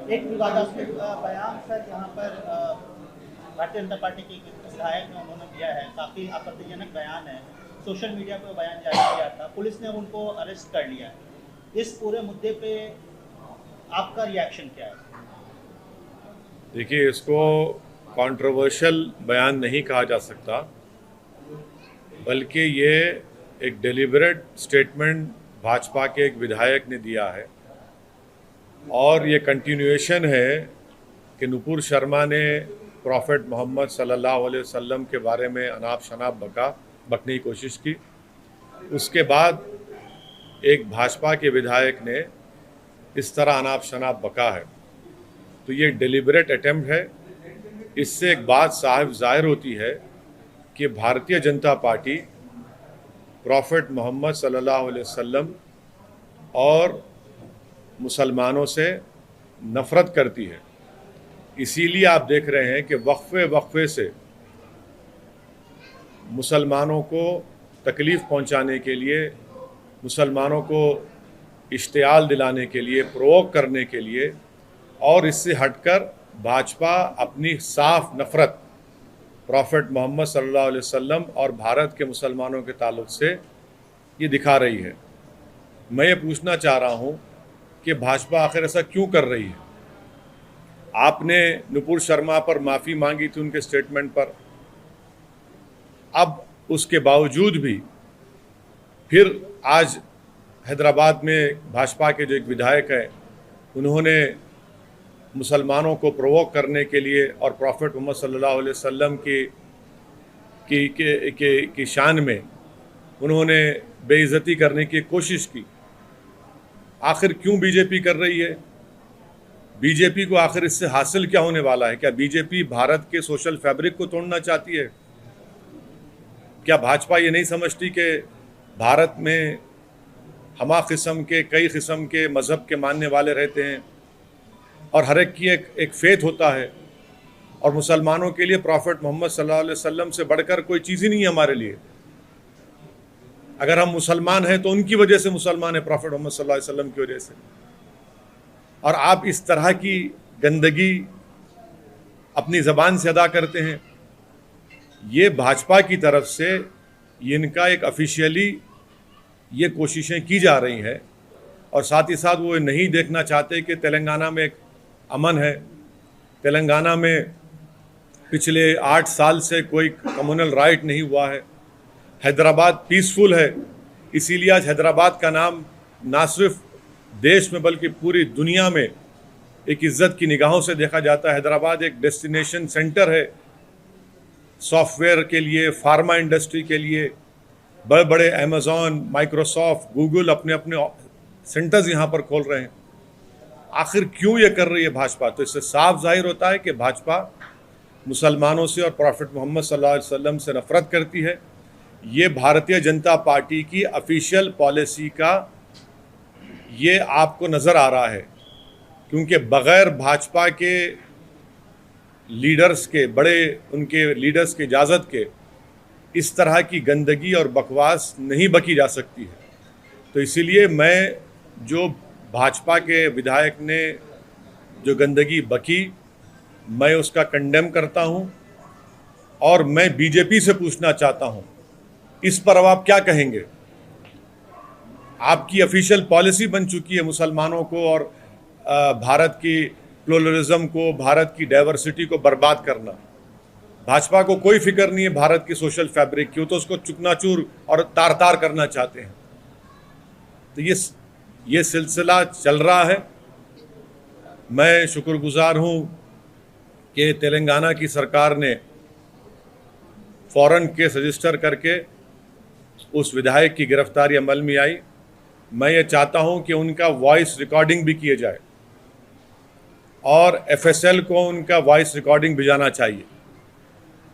एक विवादास्पद बयान सर यहाँ पर भारतीय जनता पार्टी के विधायक ने उन्होंने दिया है, काफ़ी आपत्तिजनक बयान है। सोशल मीडिया पे वो बयान जारी किया था, पुलिस ने उनको अरेस्ट कर लिया है। इस पूरे मुद्दे पे आपका रिएक्शन क्या है? देखिए, इसको कंट्रोवर्शियल बयान नहीं कहा जा सकता, बल्कि ये एक डेलिबरेट स्टेटमेंट भाजपा के एक विधायक ने दिया है और ये कंटिन्यूएशन है कि नुपुर शर्मा ने प्रॉफेट मोहम्मद सल्लल्लाहु अलैहि वसल्लम के बारे में अनाप शनाप बकने की कोशिश की। उसके बाद एक भाजपा के विधायक ने इस तरह अनाप शनाप बका है, तो ये डेलिबरेट अटेम्प्ट है। इससे एक बात साफ जाहिर होती है कि भारतीय जनता पार्टी प्रॉफेट मोहम्मद सल्लल्लाहु अलैहि वसल्लम और मुसलमानों से नफ़रत करती है। इसीलिए आप देख रहे हैं कि वक्फे वक्फे से मुसलमानों को तकलीफ़ पहुंचाने के लिए, मुसलमानों को इश्तियाल दिलाने के लिए, प्रोवोक करने के लिए, और इससे हटकर भाजपा अपनी साफ नफ़रत प्रॉफेट मोहम्मद सल्लल्लाहु अलैहि वसल्लम और भारत के मुसलमानों के ताल्लुक़ से ये दिखा रही है। मैं ये पूछना चाह रहा हूँ कि भाजपा आखिर ऐसा क्यों कर रही है? आपने नुपुर शर्मा पर माफ़ी मांगी थी उनके स्टेटमेंट पर, अब उसके बावजूद भी फिर आज हैदराबाद में भाजपा के जो एक विधायक हैं, उन्होंने मुसलमानों को प्रोवोक करने के लिए और प्रॉफेट मोहम्मद सल्लल्लाहु अलैहि वसल्लम की शान में उन्होंने बेइज्जती करने की कोशिश की। आखिर क्यों बीजेपी कर रही है? बीजेपी को आखिर इससे हासिल क्या होने वाला है? क्या बीजेपी भारत के सोशल फैब्रिक को तोड़ना चाहती है? क्या भाजपा ये नहीं समझती कि भारत में हमा किस्म के, कई किस्म के मज़हब के मानने वाले रहते हैं और हर एक की एक फेथ होता है, और मुसलमानों के लिए प्रॉफेट मोहम्मद सल्लल्लाहु अलैहि वसल्लम से बढ़कर कोई चीज़ ही नहीं है हमारे लिए। अगर हम मुसलमान हैं तो उनकी वजह से मुसलमान है, प्रॉफेट मोहम्मद सल्लल्लाहु अलैहि वसल्लम की वजह से। और आप इस तरह की गंदगी अपनी ज़बान से अदा करते हैं। ये भाजपा की तरफ से इनका एक ऑफिशियली ये कोशिशें की जा रही हैं, और साथ ही साथ वो नहीं देखना चाहते कि तेलंगाना में एक अमन है। तेलंगाना में पिछले 8 साल से कोई कम्युनल राइट नहीं हुआ है। हैदराबाद पीसफुल है, इसीलिए आज हैदराबाद का नाम ना सिर्फ देश में बल्कि पूरी दुनिया में एक इज़्ज़त की निगाहों से देखा जाता है। हैदराबाद एक डेस्टिनेशन सेंटर है सॉफ्टवेयर के लिए, फार्मा इंडस्ट्री के लिए। बड़े बड़े अमेज़ॉन, माइक्रोसॉफ्ट, गूगल अपने अपने सेंटर्स यहाँ पर खोल रहे हैं। आखिर क्यों ये कर रही है भाजपा? तो इससे साफ जाहिर होता है कि भाजपा मुसलमानों से और प्रॉफेट मोहम्मद सल्लल्लाहु अलैहि वसल्लम से नफ़रत करती है। ये भारतीय जनता पार्टी की ऑफिशियल पॉलिसी का ये आपको नज़र आ रहा है, क्योंकि बग़ैर भाजपा के लीडर्स के, बड़े उनके लीडर्स की इजाज़त के इस तरह की गंदगी और बकवास नहीं बकी जा सकती है। तो इसीलिए मैं, जो भाजपा के विधायक ने जो गंदगी बकी, मैं उसका कंडेम करता हूं, और मैं बीजेपी से पूछना चाहता हूं इस पर अब आप क्या कहेंगे? आपकी ऑफिशियल पॉलिसी बन चुकी है मुसलमानों को और भारत की प्लुरलिज्म को, भारत की डाइवर्सिटी को बर्बाद करना। भाजपा को कोई फिक्र नहीं है भारत की सोशल फैब्रिक की, तो उसको चुकनाचूर और तार तार करना चाहते हैं। तो ये सिलसिला चल रहा है। मैं शुक्रगुजार हूँ कि तेलंगाना की सरकार ने फ़ौरन केस रजिस्टर करके उस विधायक की गिरफ्तारी अमल में आई। मैं ये चाहता हूँ कि उनका वॉइस रिकॉर्डिंग भी किए जाए और एफएसएल को उनका वॉइस रिकॉर्डिंग भिजाना चाहिए,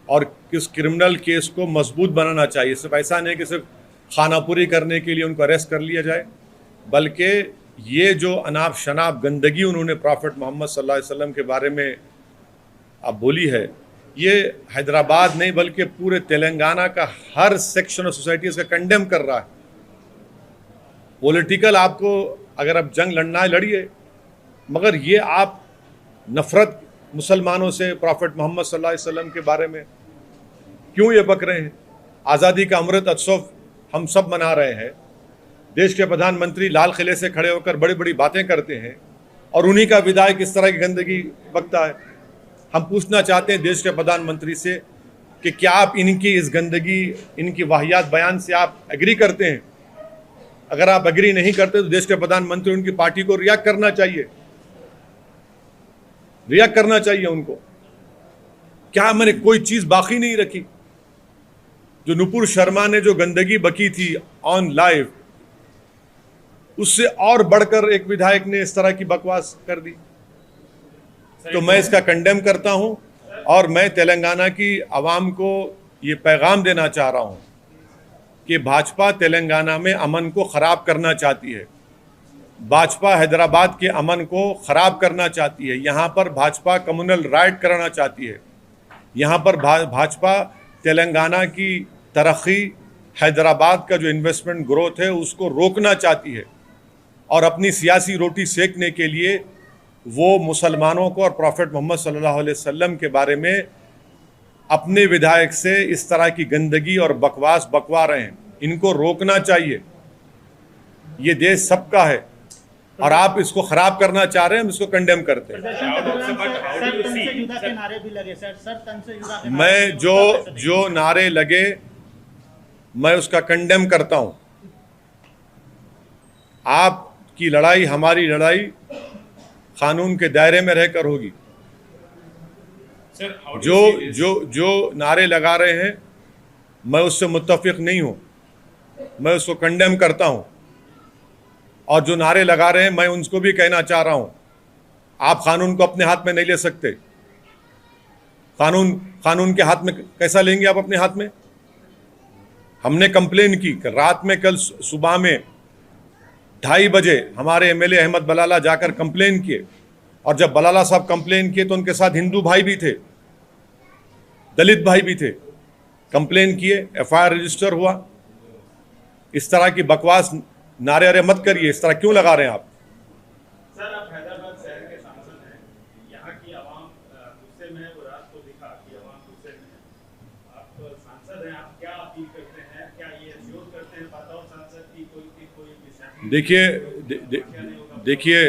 और इस क्रिमिनल केस को मजबूत बनाना चाहिए। सिर्फ ऐसा नहीं कि सिर्फ खानापुरी करने के लिए उनको अरेस्ट कर लिया जाए, बल्कि ये जो अनाप शनाप गंदगी उन्होंने प्रॉफेट मोहम्मद सल्लल्लाहु अलैहि वसल्लम के बारे में अब बोली है, ये हैदराबाद नहीं बल्कि पूरे तेलंगाना का हर सेक्शन ऑफ सोसाइटी इसका कंडेम कर रहा है। पॉलिटिकल आपको अगर अब जंग लड़ना है लड़िए, मगर ये आप नफरत मुसलमानों से, प्रॉफिट मोहम्मद सल्लल्लाहु अलैहि वसल्लम के बारे में क्यों ये बक रहे हैं? आज़ादी का अमृत उत्सव हम सब मना रहे हैं, देश के प्रधानमंत्री लाल किले से खड़े होकर बड़ी बड़ी बातें करते हैं और उन्हीं का विधायक इस तरह की गंदगी बकता है। हम पूछना चाहते हैं देश के प्रधानमंत्री से कि क्या आप इनकी इस गंदगी, इनकी वाहियात बयान से आप एग्री करते हैं? अगर आप एग्री नहीं करते तो देश के प्रधानमंत्री, उनकी पार्टी को रिएक्ट करना चाहिए, रिएक्ट करना चाहिए उनको। क्या मैंने कोई चीज बाकी नहीं रखी? जो नुपुर शर्मा ने जो गंदगी बकी थी ऑन लाइव, उससे और बढ़कर एक विधायक ने इस तरह की बकवास कर दी। तो मैं इसका कंडेम करता हूं और मैं तेलंगाना की आवाम को ये पैगाम देना चाह रहा हूं कि भाजपा तेलंगाना में अमन को खराब करना चाहती है, भाजपा हैदराबाद के अमन को खराब करना चाहती है, यहाँ पर भाजपा कम्युनल राइट कराना चाहती है, यहाँ पर भाजपा तेलंगाना की तरक्की, हैदराबाद का जो इन्वेस्टमेंट ग्रोथ है उसको रोकना चाहती है और अपनी सियासी रोटी सेकने के लिए वो मुसलमानों को और प्रॉफिट मोहम्मद सल्लल्लाहु अलैहि वसल्लम के बारे में अपने विधायक से इस तरह की गंदगी और बकवास बकवा रहे हैं। इनको रोकना चाहिए। ये देश सबका है और आप इसको खराब करना चाह रहे हैं, हम इसको कंडेम करते हैं। प्रदर्शन के दौरान सर तन से जुदा के नारे भी लगे, सर तन से जुदा के नारे। मैं जो नारे लगे मैं उसका कंडेम करता हूं। आपकी लड़ाई, हमारी लड़ाई कानून के दायरे में रहकर होगी। जो नारे लगा रहे हैं मैं उससे मुत्तफिक नहीं हूं, मैं उसको कंडेम करता हूं। और जो नारे लगा रहे हैं मैं उनको भी कहना चाह रहा हूं, आप कानून को अपने हाथ में नहीं ले सकते। कानून के हाथ में कैसा लेंगे आप अपने हाथ में? हमने कंप्लेन की रात में, कल सुबह में 2:30 बजे हमारे एमएलए अहमद बलाला जाकर कंप्लेन किए और जब बलाला साहब कंप्लेन किए तो उनके साथ हिंदू भाई भी थे, दलित भाई भी थे। कंप्लेन किए, एफआईआर रजिस्टर हुआ। इस तरह की बकवास नारे अरे मत करिए। इस तरह क्यों लगा रहे हैं आप? सर, आप हैदराबाद शहर के सांसद हैं, यहाँ की आवाम गुस्से में है, वो रात को दिखा कि आवाम गुस्से में है। आप सांसद हैं, आप क्या अपील करते हैं? क्या ये एश्योर करते हैं बतौर सांसद की कोई देखिए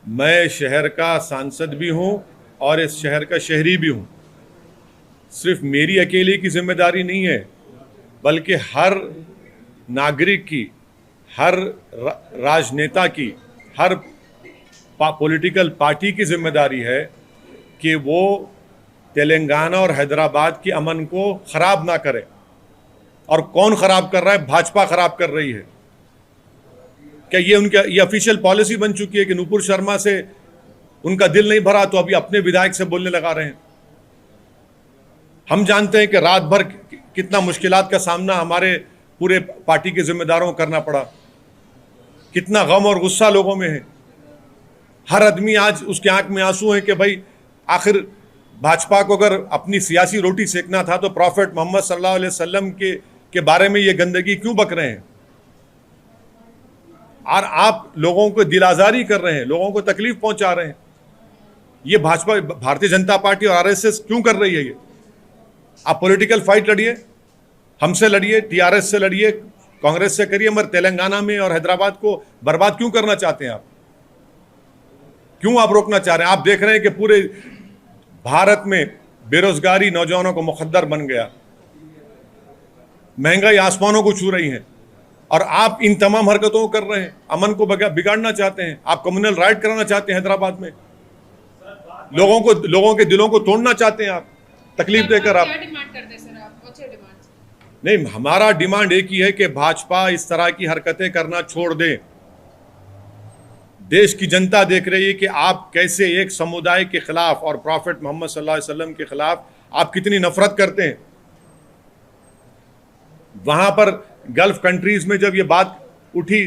मैं शहर का सांसद भी हूँ और इस शहर का शहरी भी हूँ। सिर्फ मेरी अकेले की जिम्मेदारी नहीं है, बल्कि हर नागरिक की, हर राजनेता की, हर पॉलिटिकल पार्टी की जिम्मेदारी है कि वो तेलंगाना और हैदराबाद के अमन को ख़राब ना करे। और कौन ख़राब कर रहा है? भाजपा ख़राब कर रही है। क्या ये ऑफिशियल पॉलिसी बन चुकी है कि नुपुर शर्मा से उनका दिल नहीं भरा तो अभी अपने विधायक से बोलने लगा रहे हैं? हम जानते हैं कि रात भर कितना मुश्किलात का सामना हमारे पूरे पार्टी के जिम्मेदारों को करना पड़ा, कितना गम और गुस्सा लोगों में है। हर आदमी आज उसके आंख में आंसू है कि भाई आखिर भाजपा को अगर अपनी सियासी रोटी सेकना था तो प्रॉफिट मोहम्मद सल्लल्लाहु अलैहि वसल्लम के बारे में ये गंदगी क्यों बक रहे हैं? और आप लोगों को दिल आजारी कर रहे हैं, लोगों को तकलीफ पहुंचा रहे हैं। ये भाजपा, भारतीय जनता पार्टी और आरएसएस क्यों कर रही है ये? आप पॉलिटिकल फाइट लड़िए, हमसे लड़िए, टीआरएस से लड़िए, कांग्रेस से करिए, मगर तेलंगाना में और हैदराबाद को बर्बाद क्यों करना चाहते हैं आप? क्यों आप रोकना चाह रहे हैं? आप देख रहे हैं कि पूरे भारत में बेरोजगारी नौजवानों को मुखद्दर बन गया, महंगाई आसमानों को छू रही है और आप इन तमाम हरकतों को कर रहे हैं। अमन को बिगाड़ना चाहते हैं, आप कम्युनल राइट कराना चाहते हैं हैदराबाद में, लोगों के दिलों को तोड़ना चाहते हैं आप, तकलीफ देकर आप। क्या डिमांड करते हैं सर आप? अच्छे डिमांड नहीं, हमारा डिमांड एक ही है कि भाजपा इस तरह की हरकतें करना छोड़ दे। देश की जनता देख रही है कि आप कैसे एक समुदाय के खिलाफ और प्रॉफिट मोहम्मद सल्लल्लाहु अलैहि वसल्लम के खिलाफ आप कितनी नफरत करते हैं। वहां पर गल्फ कंट्रीज में जब ये बात उठी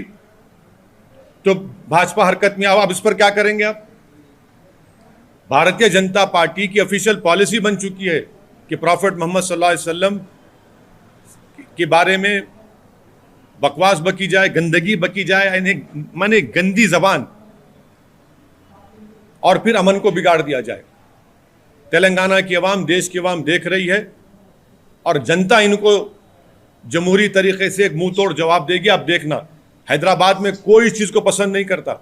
तो भाजपा हरकत में आप इस पर क्या करेंगे? आप, भारतीय जनता पार्टी की ऑफिशियल पॉलिसी बन चुकी है कि प्रॉफिट मोहम्मद सल्लल्लाहु अलैहि वसल्लम के बारे में बकवास बकी जाए, गंदगी बकी जाए, माने गंदी जबान। और फिर अमन को बिगाड़ दिया जाए। तेलंगाना की आवाम, देश की आवाम देख रही है और जनता इनको जमहूरी तरीके से एक मुंह तोड़ जवाब देगी। आप देखना, हैदराबाद में कोई इस चीज़ को पसंद नहीं करता।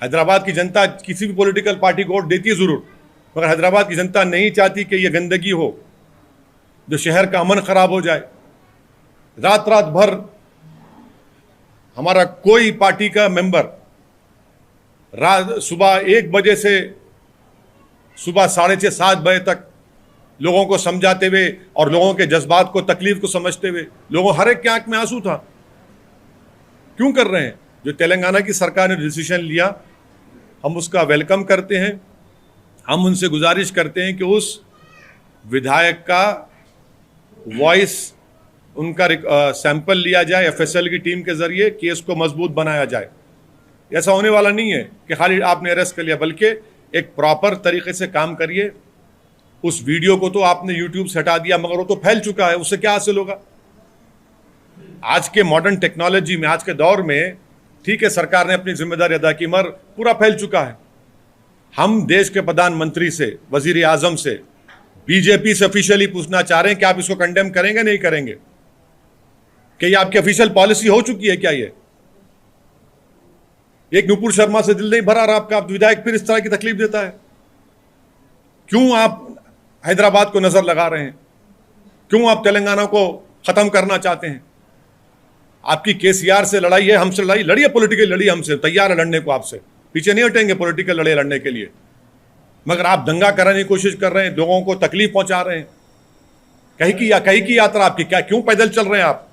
हैदराबाद की जनता किसी भी पॉलिटिकल पार्टी को वोट देती है ज़रूर, मगर हैदराबाद की जनता नहीं चाहती कि ये गंदगी हो, जो शहर का अमन खराब हो जाए। रात रात भर हमारा कोई पार्टी का मेंबर सुबह 1 बजे से सुबह 6:30 7 बजे तक लोगों को समझाते हुए और लोगों के जज्बात को, तकलीफ को समझते हुए, लोगों हर एक की आंख में आंसू था। क्यों कर रहे हैं? जो तेलंगाना की सरकार ने डिसीजन लिया, हम उसका वेलकम करते हैं। हम उनसे गुजारिश करते हैं कि उस विधायक का वॉइस, उनका सैंपल लिया जाए, एफएसएल की टीम के जरिए केस को मजबूत बनाया जाए। ऐसा होने वाला नहीं है कि खाली आपने अरेस्ट कर लिया, बल्कि एक प्रॉपर तरीके से काम करिए। उस वीडियो को तो आपने यूट्यूब से हटा दिया, मगर वो तो फैल चुका है, उससे क्या हासिल होगा? आज के मॉडर्न टेक्नोलॉजी में, आज के दौर में, ठीक है सरकार ने अपनी जिम्मेदारी अदा की, मगर पूरा फैल चुका है। हम देश के प्रधानमंत्री से, वजीर आजम से, बीजेपी से ऑफिशियली पूछना चाह रहे हैं कि आप इसको कंडेम करेंगे, नहीं करेंगे? कि ये आपकी ऑफिशियल पॉलिसी हो चुकी है क्या? ये एक नुपुर शर्मा से दिल नहीं भरा रहा आपका, आप विधायक फिर इस तरह की तकलीफ देता है। क्यों आप हैदराबाद को नजर लगा रहे हैं? क्यों आप तेलंगाना को खत्म करना चाहते हैं? आपकी केसीआर से लड़ाई है, हमसे लड़ाई लड़िए, पॉलिटिकल लड़िए, हमसे तैयार है लड़ने को, आपसे पीछे नहीं हटेंगे पॉलिटिकल लड़ाई लड़ने के लिए। मगर आप दंगा कराने की कोशिश कर रहे हैं, लोगों को तकलीफ पहुंचा रहे हैं। कहीं की यात्रा आपकी क्या? क्यों पैदल चल रहे हैं आप?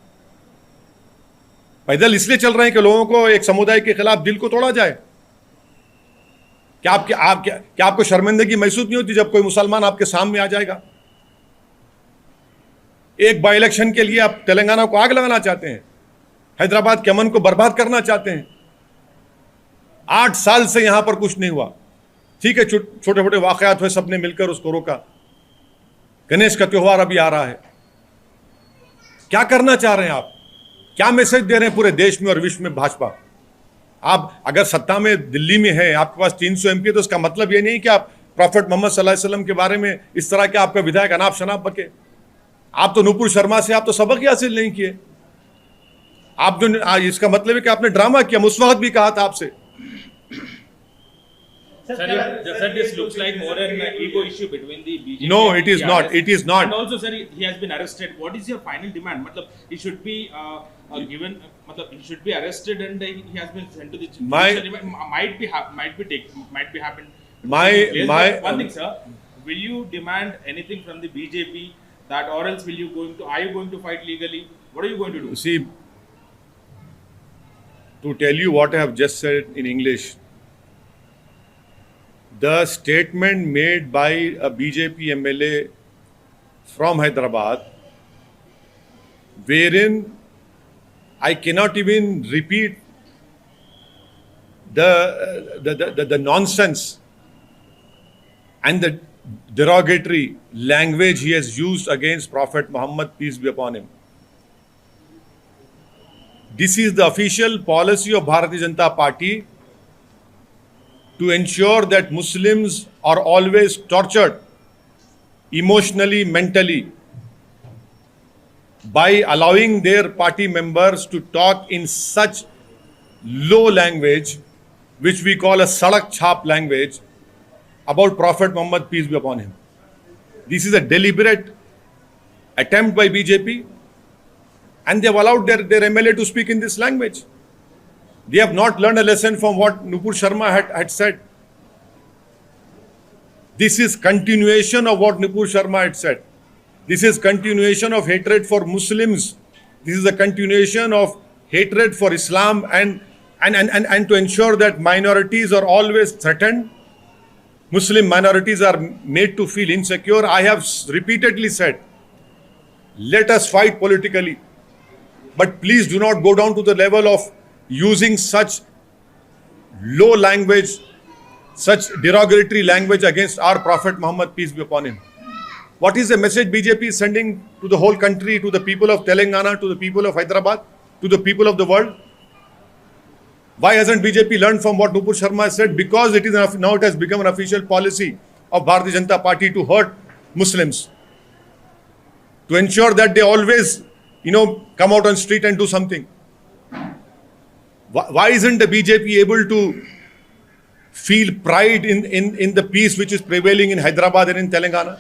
पैदल इसलिए चल रहे हैं कि लोगों को एक समुदाय के खिलाफ दिल को तोड़ा जाए। क्या आपको शर्मिंदगी महसूस नहीं होती जब कोई मुसलमान आपके सामने आ जाएगा? एक बाई इलेक्शन के लिए आप तेलंगाना को आग लगाना चाहते हैं, हैदराबाद के अमन को बर्बाद करना चाहते हैं। 8 साल से यहां पर कुछ नहीं हुआ। ठीक है, छोटे छोटे वाकयात हुए, सबने मिलकर उसको रोका। गणेश का त्योहार अभी आ रहा है। क्या करना चाह रहे हैं आप? क्या मैसेज दे रहे हैं पूरे देश में और विश्व में भाजपा? आप अगर सत्ता में दिल्ली में है, आपके पास 300 MP, तो इसका मतलब ये नहीं कि आप प्रॉफेट मोहम्मद सल्लल्लाहु अलैहि वसल्लम के बारे में इस तरह के आपका विधायक अनाप शनाप बके। आप तो नुपुर शर्मा से आप तो सबक ही हासिल नहीं किए। आप जो इसका मतलब है कि आपने ड्रामा किया। उस वक्त भी कहा था आपसे। Sir, this looks like more an ego issue between the BJP. No, and it is TRS. not. It is not. And also, sir, he has been arrested. What is your final demand? Matlab, he should be given. Matlab, he should be arrested and he has been sent to the. Might be happened. One thing, sir. Will you demand anything from the BJP that, or else are you going to fight legally? What are you going to do? See, to tell you what I have just said in English. The statement made by a BJP MLA from Hyderabad, wherein I cannot even repeat the nonsense and the derogatory language he has used against Prophet Muhammad, peace be upon him. This is the official policy of Bharatiya Janata Party, to ensure that Muslims are always tortured emotionally, mentally, by allowing their party members to talk in such low language, which we call a sadak chhap language, about Prophet Muhammad, peace be upon him. This is a deliberate attempt by BJP, and they have allowed their MLA to speak in this language. They have not learned a lesson from what Nupur Sharma had said. This is continuation of what Nupur Sharma had said. This is continuation of hatred for Muslims. This is a continuation of hatred for Islam and to ensure that minorities are always threatened. Muslim minorities are made to feel insecure. I have repeatedly said, let us fight politically, but please do not go down to the level of using such low language, such derogatory language against our Prophet Muhammad, peace be upon him. What is the message BJP is sending to the whole country, to the people of Telangana, to the people of Hyderabad, to the people of the world? Why hasn't BJP learned from what Nupur Sharma said? Because now it has become an official policy of Bharatiya Janata Party to hurt Muslims, to ensure that they always, come out on street and do something. Why isn't the BJP able to feel pride in the peace which is prevailing in Hyderabad and in Telangana?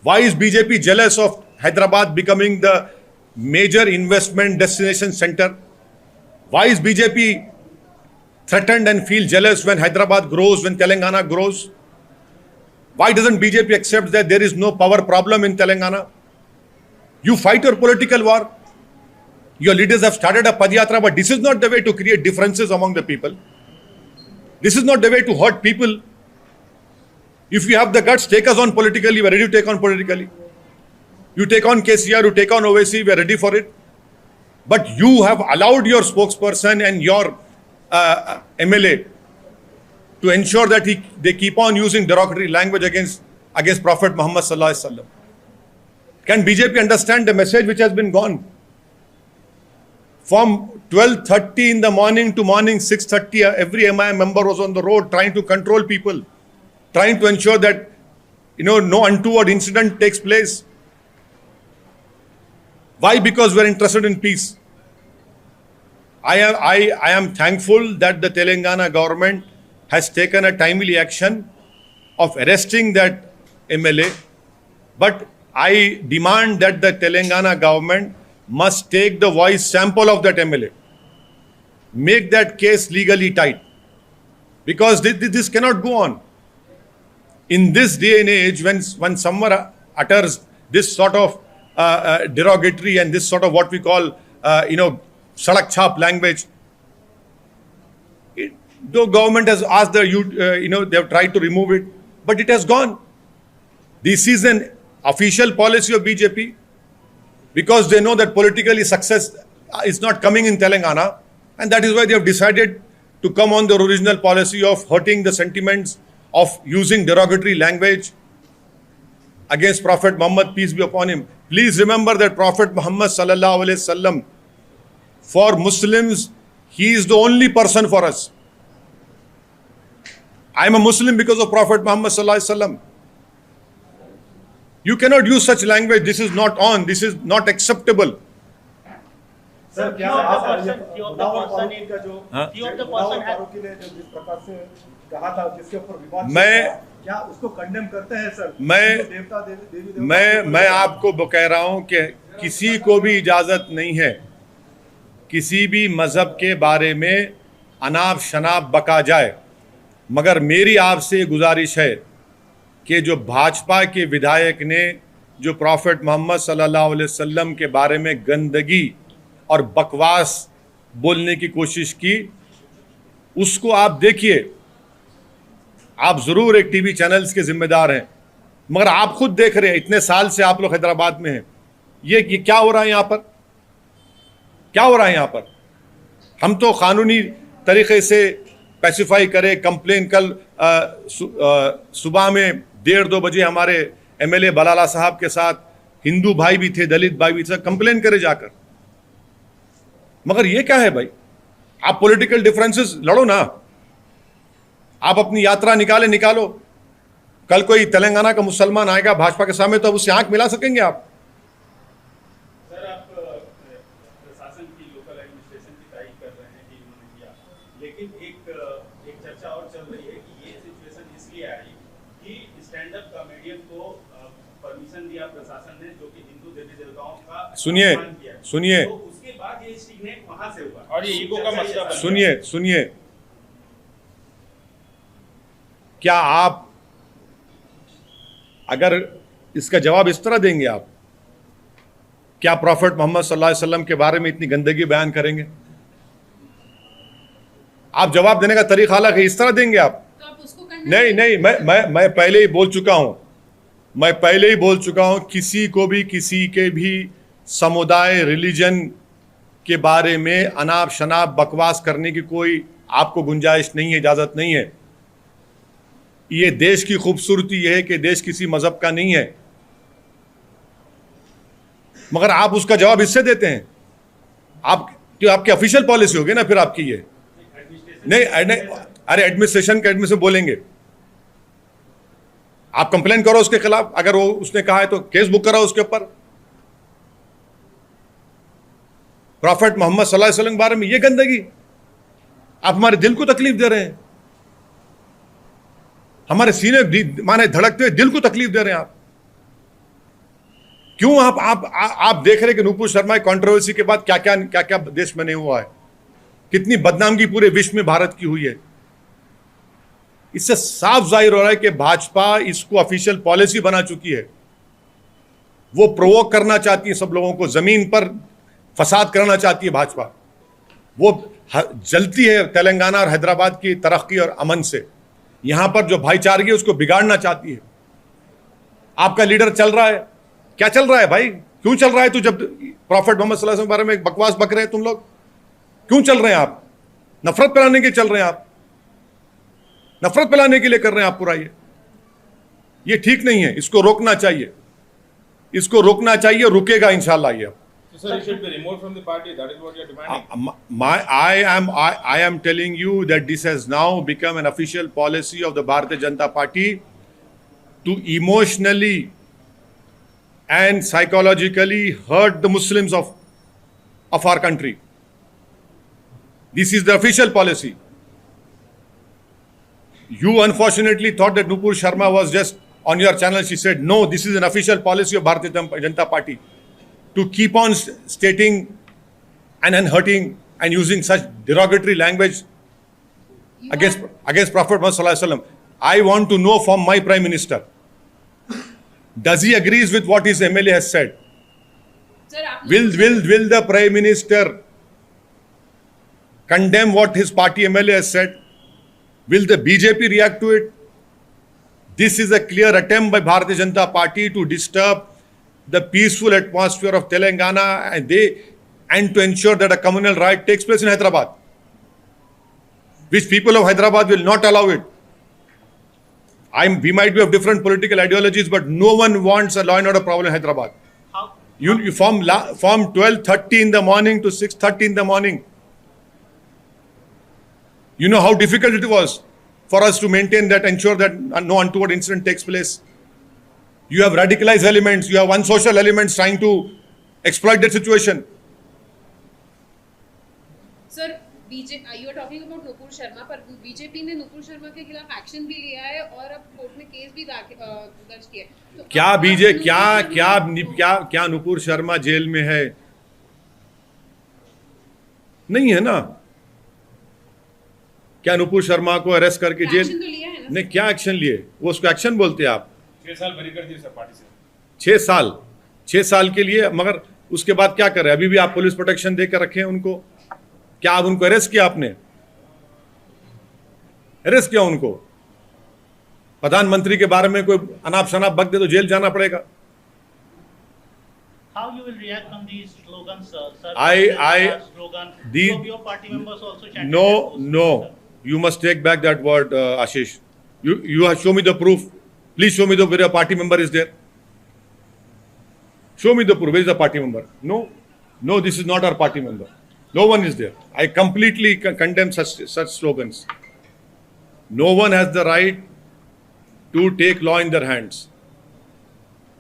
Why is BJP jealous of Hyderabad becoming the major investment destination center? Why is BJP threatened and feel jealous when Hyderabad grows, when Telangana grows? Why doesn't BJP accept that there is no power problem in Telangana? You fight your political war. Your leaders have started a Padyatra, but this is not the way to create differences among the people. This is not the way to hurt people. If you have the guts, take us on politically. We are ready to take on politically. You take on KCR, you take on OVC, we are ready for it. But you have allowed your spokesperson and your MLA to ensure that they keep on using derogatory language against Prophet Muhammad sallallahu alaihi wasallam. Can BJP understand the message which has been gone? From 12:30 in the morning to morning 6:30, every MIM member was on the road trying to control people, trying to ensure that no untoward incident takes place. Why? Because we are interested in peace. I am thankful that the Telangana government has taken a timely action of arresting that MLA, but I demand that the Telangana government must take the voice sample of that MLA, make that case legally tight, because this cannot go on. In this day and age, when someone utters this sort of derogatory and this sort of what we call, sadak chhap language, the government has asked they have tried to remove it, but it has gone. This is an official policy of BJP, because they know that politically success is not coming in Telangana, and that is why they have decided to come on their original policy of hurting the sentiments, of using derogatory language against Prophet Muhammad, peace be upon him. Please remember that Prophet Muhammad sallallahu alaihi wasallam, for Muslims, he is the only person for us. I am a Muslim because of Prophet Muhammad sallallahu alaihi wasallam. You cannot use such language. This is not on. This is not acceptable. Sir, few of the person have जिस प्रकार से कहा था, जिसके ऊपर विवाद, क्या उसको कंडेम करते हैं सर? मैं आपको कह रहा हूं कि किसी को भी इजाजत नहीं है किसी भी मजहब के बारे में अनाप शनाप बका जाए, मगर मेरी आपसे गुजारिश है कि जो भाजपा के विधायक ने जो प्रॉफिट मोहम्मद सल्लल्लाहु अलैहि वसल्लम के बारे में गंदगी और बकवास बोलने की कोशिश की, उसको आप देखिए। आप ज़रूर एक टीवी चैनल्स के जिम्मेदार हैं, मगर आप खुद देख रहे हैं, इतने साल से आप लोग हैदराबाद में हैं, ये क्या हो रहा है यहाँ पर? क्या हो रहा है यहाँ पर? हम तो कानूनी तरीके से स्पेसिफाई करें, कंप्लेन कल सुबह में 1:30-2 बजे हमारे MLA बलाला साहब के साथ हिंदू भाई भी थे, दलित भाई भी थे, कंप्लेन करे जाकर। मगर ये क्या है भाई? आप पॉलिटिकल डिफरेंसेस लड़ो ना, आप अपनी यात्रा निकालो। कल कोई तेलंगाना का मुसलमान आएगा भाजपा के सामने तो अब उससे आंख मिला सकेंगे आप? सर, आप प्रशासन की लोकल एडमिनिस्ट्रेशन की तारीफ कर रहे हैं कि उन्होंने किया, लेकिन एक चर्चा और चल रही है कि ये सिचुएशन इसलिए आई कि स्टैंड अप कॉमेडियन को परमिशन दिया प्रशासन ने, जो कि हिंदू देवी देवताओं का सुनिए, तो उसके बाद ये स्टिग्मेट वहां से हुआ और ये ईगो का मसला बन गया। सुनिए, क्या आप अगर इसका जवाब इस तरह देंगे, आप क्या प्रॉफिट मोहम्मद सल्लल्लाहु अलैहि वसल्लम के बारे में इतनी गंदगी बयान करेंगे? आप जवाब देने का तरीका अलग है, इस तरह देंगे आप? तो आप उसको नहीं, मैं पहले ही बोल चुका हूं, किसी को भी किसी के भी समुदाय, रिलीजन के बारे में अनाप शनाप बकवास करने की कोई आपको गुंजाइश नहीं है, इजाजत नहीं है। ये देश की खूबसूरती यह है कि देश किसी मजहब का नहीं है, मगर आप उसका जवाब इससे देते हैं। आपकी ऑफिशियल पॉलिसी होगी ना फिर आपकी ये। नहीं, अरे एडमिनिस्ट्रेशन के एडमिनिस्ट्रेशन बोलेंगे, आप कंप्लेन करो उसके खिलाफ, अगर वो उसने कहा है तो केस बुक कराओ उसके ऊपर। प्रॉफेट मोहम्मद सल्लल्लाहु अलैहि वसल्लम के बारे में ये गंदगी, आप हमारे दिल को तकलीफ दे रहे हैं, हमारे सीने माने धड़कते हुए दिल को तकलीफ दे रहे हैं आप। क्यों आप देख रहे हैं कि नुपुर शर्मा की कंट्रोवर्सी के बाद क्या क्या देश में नहीं हुआ है, कितनी बदनामगी पूरे विश्व में भारत की हुई है। इससे साफ जाहिर हो रहा है कि भाजपा इसको ऑफिशियल पॉलिसी बना चुकी है, वो प्रोवोक करना चाहती है सब लोगों को, जमीन पर फसाद करना चाहती है भाजपा, वो जलती है तेलंगाना और हैदराबाद की तरक्की और अमन से, यहां पर जो भाईचारगी है उसको बिगाड़ना चाहती है। आपका लीडर चल रहा है, क्या चल रहा है भाई, क्यों चल रहा है? तो जब प्रॉफेट मोहम्मद सल्लल्लाहु अलैहि वसल्लम के बारे में बकवास बक रहे हैं तुम लोग, क्यों चल रहे हैं आप? नफरत फैलाने के चल रहे हैं आप, नफरत फैलाने के लिए कर रहे हैं आप पूरा। ये ठीक नहीं है, इसको रोकना चाहिए, इसको रोकना चाहिए, रुकेगा इंशाल्लाह ये। So, sir, he should be removed from the party. That is what you are demanding. I am telling you that this has now become an official policy of the Bharatiya Janata Party to emotionally and psychologically hurt the Muslims of our country. This is the official policy. You unfortunately thought that Nupur Sharma was just on your channel. She said, no, this is an official policy of Bharatiya Janata Party to keep on stating and hurting and using such derogatory language against Prophet Muhammad Sallallahu Alaihi Wasallam. I want to know from my Prime Minister, does he agrees with what his MLA has said? Sir, Will the Prime Minister condemn what his party MLA has said? Will the BJP react to it? This is a clear attempt by Bharatiya Janata Party to disturb the peaceful atmosphere of Telangana and to ensure that a communal riot takes place in Hyderabad, which people of Hyderabad will not allow it. We might be of different political ideologies, but no one wants a law and order problem in Hyderabad. You from 12:30 in the morning to 6:30 in the morning. You know how difficult it was for us to maintain that, ensure that no untoward incident takes place. You have radicalized elements, you have unsocial elements trying to exploit that situation. Sir, you are talking about Nupur Sharma, पर BJP ने नुपुर शर्मा के खिलाफ action भी लिया है और अब court में केस भी दर्ज किया है। तो क्या नुपुर शर्मा जेल में है? नहीं है ना। क्या नुपुर शर्मा को अरेस्ट करके जेल एक्शन तो लिया है ना? नहीं, क्या एक्शन लिए? वो उसको एक्शन बोलते हैं आप? 6 साल बरी कर दिए सर पार्टी से। 6 साल के लिए, मगर उसके बाद क्या कर रहे हैं? अभी भी आप पुलिस प्रोटेक्शन देकर रखे हैं उनको। क्या आप उनको अरेस्ट किया? आपने अरेस्ट किया उनको? प्रधानमंत्री के बारे में कोई अनाप शनाप बक दे तो जेल जाना पड़ेगा। How you will react on these slogans, sir? Slogan. Your party members also chanted. No. You must take back that word, Ashish. You have show me the proof. Please show me where a party member is there. Show me the proof. Where is the party member? No, this is not our party member. No one is there. I completely condemn such slogans. No one has the right to take law in their hands.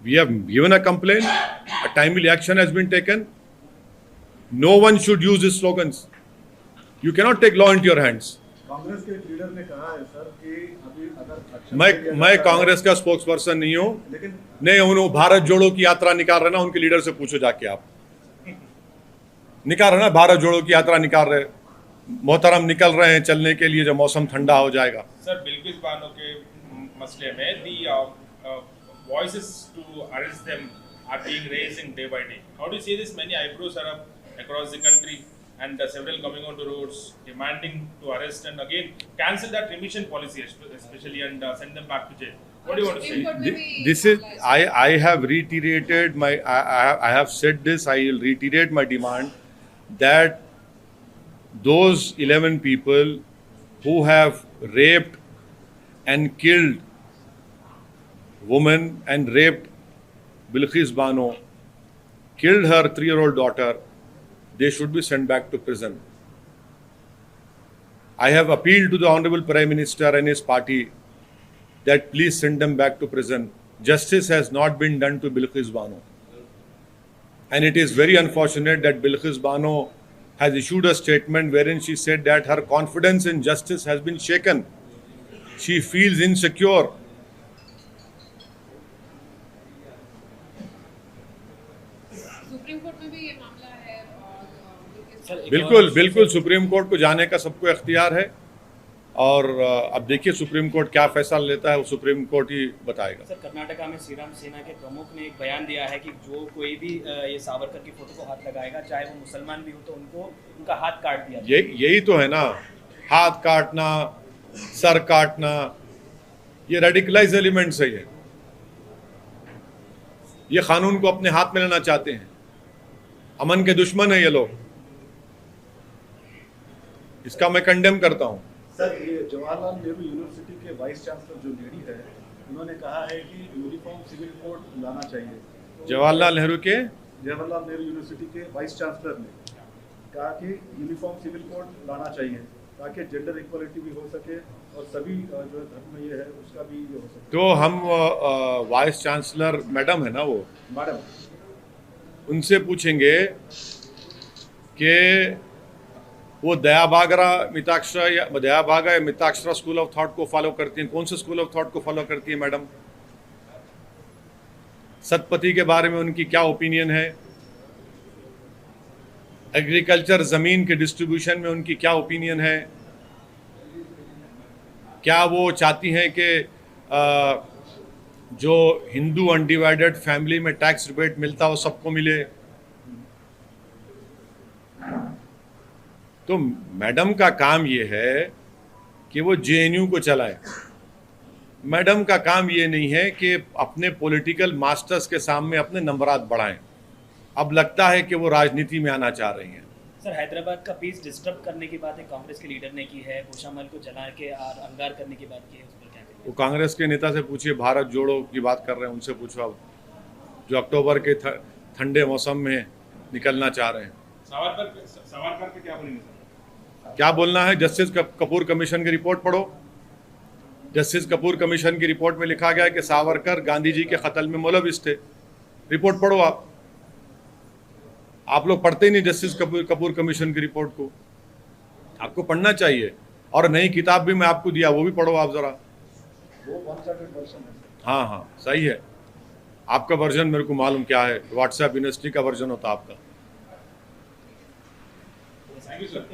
We have given a complaint. A timely action has been taken. No one should use these slogans. You cannot take law into your hands. Congress के leader ने कहा है sir कि अभी अगर मैं कांग्रेस का spokes person नहीं हूं, लेकिन नहीं उन्होंने भारत जोड़ो की यात्रा निकाल रहे ना, उनके लीडर से पूछो जाके आप। निकाल रहे ना, भारत जोड़ो की यात्रा निकाल रहे, मोहतरम निकल रहे हैं चलने के लिए जब मौसम ठंडा हो जाएगा। सर बिल्किस बानो के मसले में दी voices to arrest them are being raising day by day. How do you see this? Many eyebrows are up across the country and several coming onto roads demanding to arrest and again cancel that remission policy especially and send them back to jail. What do you want to say? This is I have reiterated my I have said this. I will reiterate my demand that those 11 people who have raped and killed woman and raped Bilqis Bano, killed her 3-year-old daughter, they should be sent back to prison. I have appealed to the Honorable Prime Minister and his party that please send them back to prison. Justice has not been done to Bilqis Bano. And it is very unfortunate that Bilqis Bano has issued a statement wherein she said that her confidence in justice has been shaken. She feels insecure. Supreme court में भी ये मामला है और बिल्कुल बिल्कुल supreme court को जाने का सबको इख्तियार है और अब देखिए सुप्रीम कोर्ट क्या फैसला लेता है वो सुप्रीम कोर्ट ही बताएगा। सर, कर्नाटका में श्रीराम सेना के प्रमुख ने एक बयान दिया है कि जो कोई भी ये सावरकर की फोटो को हाथ लगाएगा, चाहे वो मुसलमान भी हो, तो उनका हाथ काट दिया जाएगा। यही तो है ना, हाथ काटना, सर काटना, ये रेडिकलाइज एलिमेंट्स है। ये कानून को अपने हाथ में लेना चाहते हैं। अमन के दुश्मन है ये लोग, इसका मैं कंडेम करता हूं। सर, ये जवाहरलाल नेहरू यूनिवर्सिटी के वाइस चांसलर जो लेडी है, उन्होंने कहा है कि यूनिफॉर्म सिविल कोड लाना चाहिए। जवाहरलाल नेहरू यूनिवर्सिटी के वाइस चांसलर ने कहा कि यूनिफॉर्म सिविल कोड लाना चाहिए ताकि जेंडर इक्वलिटी भी हो सके और सभी जो धर्म ये है उसका भी ये हो सके। तो हम वाइस चांसलर मैडम है ना, वो मैडम, उनसे पूछेंगे कि वो दयाभागा या मिताक्षरा स्कूल ऑफ थॉट को फॉलो करती हैं। कौन से स्कूल ऑफ थॉट को फॉलो करती है मैडम? सतपति के बारे में उनकी क्या ओपिनियन है? एग्रीकल्चर ज़मीन के डिस्ट्रीब्यूशन में उनकी क्या ओपिनियन है? क्या वो चाहती हैं कि जो हिंदू अनडिवाइडेड फैमिली में टैक्स रिबेट मिलता हो सबको मिले? तो मैडम का काम ये है कि वो जेएनयू को चलाए। मैडम का काम ये नहीं है कि अपने पॉलिटिकल मास्टर्स के सामने अपने नंबरात बढ़ाएं। अब लगता है कि वो राजनीति में आना चाह रही हैं। सर, हैदराबाद का पीस डिस्टर्ब करने की बात कांग्रेस के लीडर ने की है, घोषामहल को जला के और अंगार करने की बात की है, उस पर क्या कहेंगे? वो कांग्रेस के नेता से पूछिए, भारत जोड़ो की बात कर रहे हैं, उनसे पूछो अब, जो अक्टूबर के ठंडे मौसम में निकलना चाह रहे हैं। सावरकर पे क्या बोलेंगे सर? क्या बोलना है? जस्टिस कपूर कमीशन की रिपोर्ट पढ़ो। जस्टिस कपूर कमीशन की रिपोर्ट में लिखा गया है कि सावरकर गांधी जी के कत्ल में मुलविस थे। रिपोर्ट पढ़ो आप लोग पढ़ते ही नहीं जस्टिस कपूर कमीशन की रिपोर्ट को। आपको पढ़ना चाहिए, और नई किताब भी मैं आपको दिया, वो भी पढ़ो आप जरा। वो वन-साइडेड वर्जन है। हाँ सही है। आपका वर्जन मेरे को मालूम क्या है, व्हाट्सएप यूनिवर्सिटी का वर्जन होता आपका। Thank you sir.